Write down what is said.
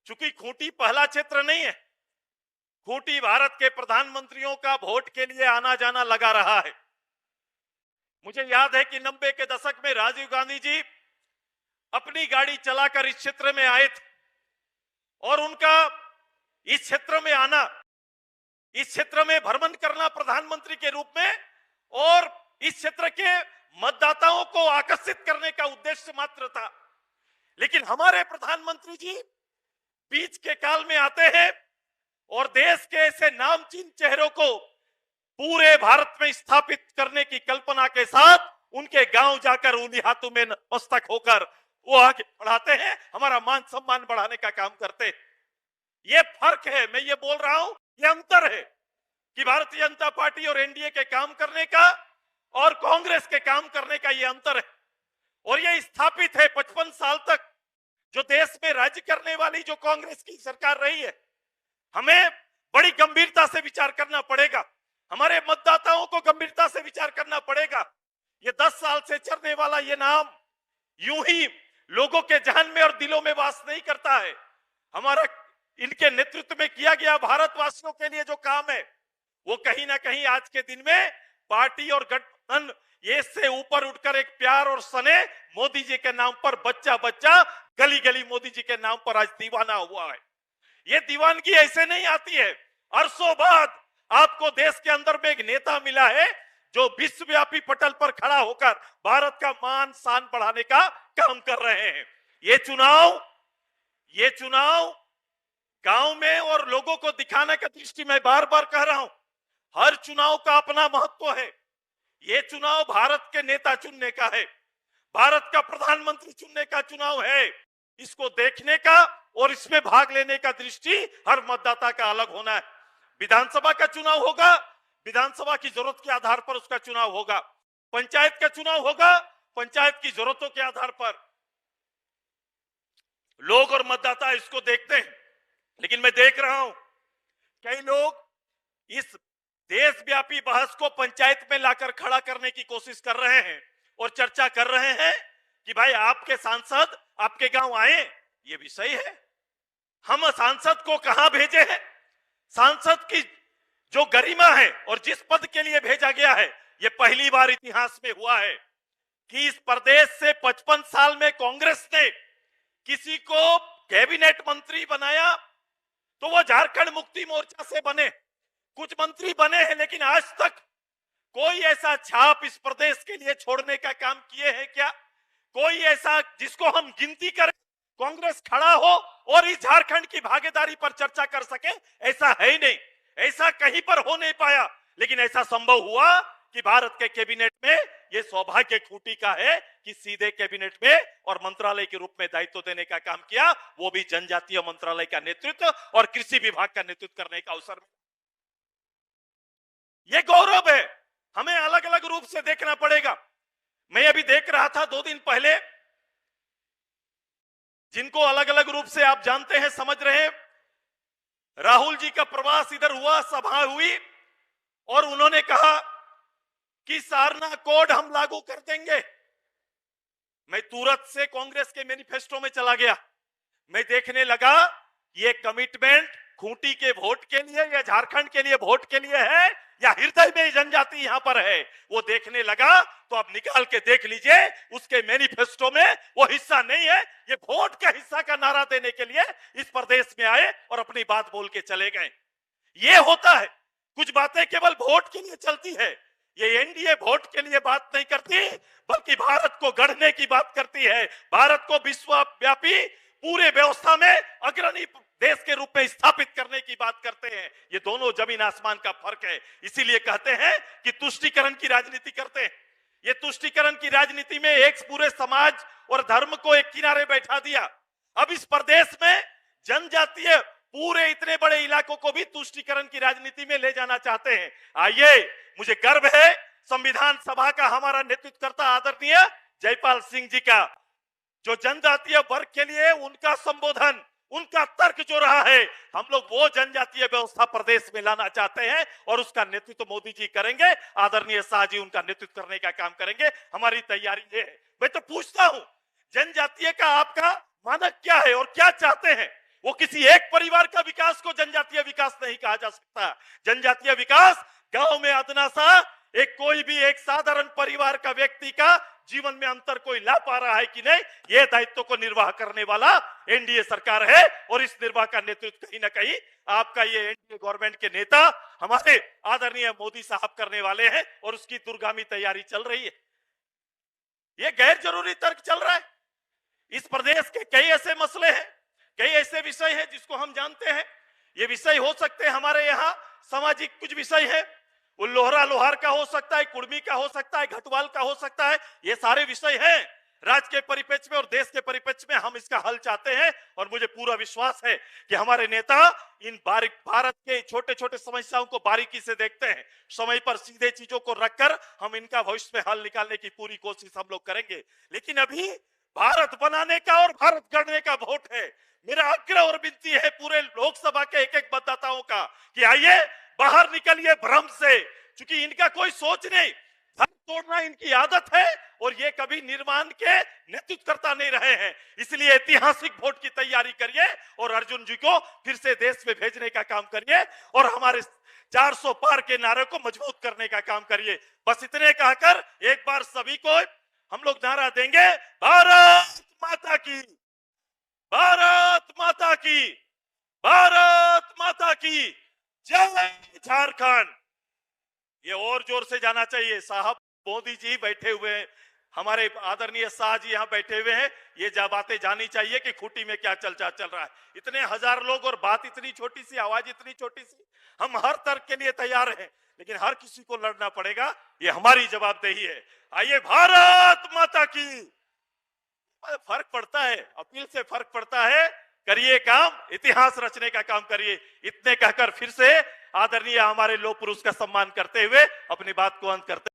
चूंकि खूंटी पहला क्षेत्र नहीं है, खूंटी भारत के प्रधानमंत्रियों का वोट के लिए आना जाना लगा रहा है। मुझे याद है कि 90 के दशक में राजीव गांधी जी अपनी गाड़ी चलाकर इस क्षेत्र में आए थे और उनका इस क्षेत्र में आना, इस क्षेत्र में भ्रमण करना प्रधानमंत्री के रूप में और इस क्षेत्र के मतदाताओं को आकर्षित करने का उद्देश्य मात्र था। लेकिन हमारे प्रधानमंत्री जी बीच के काल में आते हैं और देश के ऐसे नामचीन चेहरों को पूरे भारत में स्थापित करने की कल्पना के साथ उनके गांव जाकर उन्हीं हाथों में मस्तक होकर वो आगे बढ़ाते हैं, हमारा मान सम्मान बढ़ाने का काम करते हैं। ये फर्क है, मैं ये बोल रहा हूं, ये अंतर है कि भारतीय जनता पार्टी और एनडीए के काम करने का और कांग्रेस के काम करने का ये अंतर है। और ये स्थापित है 55 साल तक जो देश में राज्य करने वाली जो कांग्रेस की सरकार रही है। हमें बड़ी गंभीरता से विचार करना पड़ेगा, हमारे मतदाताओं को गंभीरता से विचार करना पड़ेगा। ये 10 साल से चलने वाला ये नाम यूं ही लोगों के जहन में और दिलों में वास नहीं करता है। हमारा इनके नेतृत्व में किया गया भारतवासियों के लिए जो काम है वो कहीं ना कहीं आज के दिन में पार्टी और गठबंधन ये से ऊपर उठकर एक प्यार और स्नेह मोदी जी के नाम पर बच्चा बच्चा गली गली मोदी जी के नाम पर आज दीवाना हुआ है। ये दीवानगी ऐसे नहीं आती है। अरसों बाद आपको देश के अंदर में एक नेता मिला है जो विश्वव्यापी पटल पर खड़ा होकर भारत का मान शान बढ़ाने का काम कर रहे हैं। ये चुनाव गांव में और लोगों को दिखाने का दृष्टि में बार बार कह रहा हूं, हर चुनाव का अपना महत्व है। ये चुनाव भारत के नेता चुनने का है, भारत का प्रधानमंत्री चुनने का चुनाव है। इसको देखने का और इसमें भाग लेने का दृष्टि हर मतदाता का अलग होना है। विधानसभा का चुनाव होगा, विधानसभा की जरूरत के आधार पर उसका चुनाव होगा। पंचायत का चुनाव होगा, पंचायत की जरूरतों के आधार पर लोग और मतदाता इसको देखते हैं। लेकिन मैं देख रहा हूं कई लोग इस देशव्यापी बहस को पंचायत में लाकर खड़ा करने की कोशिश कर रहे हैं और चर्चा कर रहे हैं कि भाई आपके सांसद आपके गांव आए, ये भी सही है। हम सांसद को कहां भेजे हैं? सांसद की जो गरिमा है और जिस पद के लिए भेजा गया है, ये पहली बार इतिहास में हुआ है कि इस प्रदेश से 55 साल में कांग्रेस ने किसी को कैबिनेट मंत्री बनाया तो वो झारखंड मुक्ति मोर्चा से बने, कुछ मंत्री बने हैं, लेकिन आज तक कोई ऐसा छाप इस प्रदेश के लिए छोड़ने का काम किए हैं क्या? कोई ऐसा जिसको हम गिनती करें कांग्रेस खड़ा हो और इस झारखंड की भागीदारी पर चर्चा कर सके? ऐसा है ही नहीं, ऐसा कहीं पर हो नहीं पाया। लेकिन ऐसा संभव हुआ कि भारत के कैबिनेट में ये सौभाग्य खूंटी का है कि सीधे कैबिनेट में और मंत्रालय के रूप में दायित्व देने का काम किया, वो भी जनजातीय मंत्रालय का नेतृत्व और कृषि विभाग का नेतृत्व करने का अवसर मिला। ये गौरव है, हमें अलग अलग रूप से देखना पड़ेगा। मैं अभी देख रहा था 2 दिन पहले, जिनको अलग अलग रूप से आप जानते हैं, समझ रहे हैं, राहुल जी का प्रवास इधर हुआ, सभा हुई और उन्होंने कहा कि सारना कोड हम लागू कर देंगे। मैं तुरंत से कांग्रेस के मैनिफेस्टो में चला गया, मैं देखने लगा ये कमिटमेंट खूंटी के वोट के लिए या झारखंड के लिए वोट के लिए है या हृदय में जनजाति यहां पर है, वो देखने लगा। तो आप निकाल के देख लीजिए, उसके मैनिफेस्टो में वो हिस्सा नहीं है। ये वोट का हिस्सा का नारा देने के लिए इस प्रदेश में आए और अपनी बात बोल के चले गए। ये होता है, कुछ बातें केवल वोट के लिए चलती है। ये एनडीए वोट के लिए बात नहीं करती, बल्कि भारत को गढ़ने की बात करती है, भारत को विश्वव्यापी पूरे व्यवस्था में अग्रणी देश के रूप में स्थापित करने की बात करते हैं। ये दोनों जमीन आसमान का फर्क है। इसीलिए कहते हैं कि तुष्टीकरण की राजनीति करते हैं। ये तुष्टीकरण की राजनीति में एक पूरे समाज और धर्म को एक किनारे बैठा दिया। अब इस प्रदेश में जनजातीय पूरे इतने बड़े इलाकों को भी तुष्टीकरण की राजनीति में ले जाना चाहते हैं। आइए, मुझे गर्व है संविधान सभा का हमारा नेतृत्व करता आदरणीय जयपाल सिंह जी का, जो जनजातीय वर्ग के लिए उनका संबोधन, उनका तर्क जो रहा है, हम लोग वो जनजातीय व्यवस्था प्रदेश में लाना चाहते हैं और उसका नेतृत्व मोदी जी करेंगे, आदरणीय शाह जी उनका नेतृत्व करने का काम करेंगे। हमारी तैयारी है। मैं तो पूछता हूं, जनजातीय का आपका मानक क्या है और क्या चाहते हैं? वो किसी एक परिवार का विकास को जनजातीय विकास नहीं कहा जा सकता। जनजातीय विकास गांव में अदना सा एक कोई भी एक साधारण परिवार का व्यक्ति का जीवन में अंतर कोई ला पा रहा है कि नहीं, ये दायित्व को निर्वाह करने वाला एनडीए सरकार है। और इस निर्वाह का नेतृत्व कहीं ना कहीं आपका ये एनडीए गवर्नमेंट के नेता हमारे आदरणीय मोदी साहब करने वाले हैं और उसकी दूरगामी तैयारी चल रही है। ये गैर जरूरी तर्क चल रहा है। इस प्रदेश के कई ऐसे मसले हैं, कई ऐसे विषय हैं जिसको हम जानते हैं। ये विषय हो सकते हैं हमारे यहाँ सामाजिक कुछ विषय है, वो लोहरा लोहार का हो सकता है, कुर्मी का हो सकता है, घटवाल का हो सकता है। ये सारे विषय हैं राज्य के परिप्रेक्ष्य में और देश के परिप्रेक्ष्य में हम इसका हल चाहते हैं। और मुझे पूरा विश्वास है कि हमारे नेता इन भारत के छोटे छोटे समस्याओं को बारीकी से देखते हैं। समय पर सीधे चीजों को रखकर हम इनका भविष्य में हल निकालने की पूरी कोशिश हम लोग करेंगे। लेकिन अभी भारत बनाने का और भारत गढ़ने का वोट है। मेरा आग्रह और विनती है पूरे लोकसभा के एक एक मतदाताओं का कि आइए बाहर निकलिए भ्रम से, क्योंकि इनका कोई सोच नहीं, धर्म तोड़ना इनकी आदत है और ये कभी निर्माण के नेतृत्व करता नहीं रहे हैं। इसलिए ऐतिहासिक वोट की तैयारी करिए और अर्जुन जी को फिर से देश में भेजने का काम करिए और हमारे 400 पार के नारे को मजबूत करने का काम करिए। बस इतने कहकर एक बार सभी को हम लोग नारा देंगे, भारत माता की, भारत माता की, भारत माता की जय झारखंड। ये और जोर से जाना चाहिए। साहब मोदी जी बैठे हुए हैं, हमारे आदरणीय शाह जी यहाँ बैठे हुए हैं। ये बातें जानी चाहिए कि खूंटी में क्या चल रहा है। इतने हजार लोग और बात इतनी छोटी सी, आवाज इतनी छोटी सी। हम हर तर्क के लिए तैयार हैं, लेकिन हर किसी को लड़ना पड़ेगा, ये हमारी जवाबदेही है। आइए भारत माता की। फर्क पड़ता है, अपील से फर्क पड़ता है। करिए काम, इतिहास रचने का काम करिए। इतने कहकर फिर से आदरणीय हमारे लोक पुरुष का सम्मान करते हुए अपनी बात को अंत करते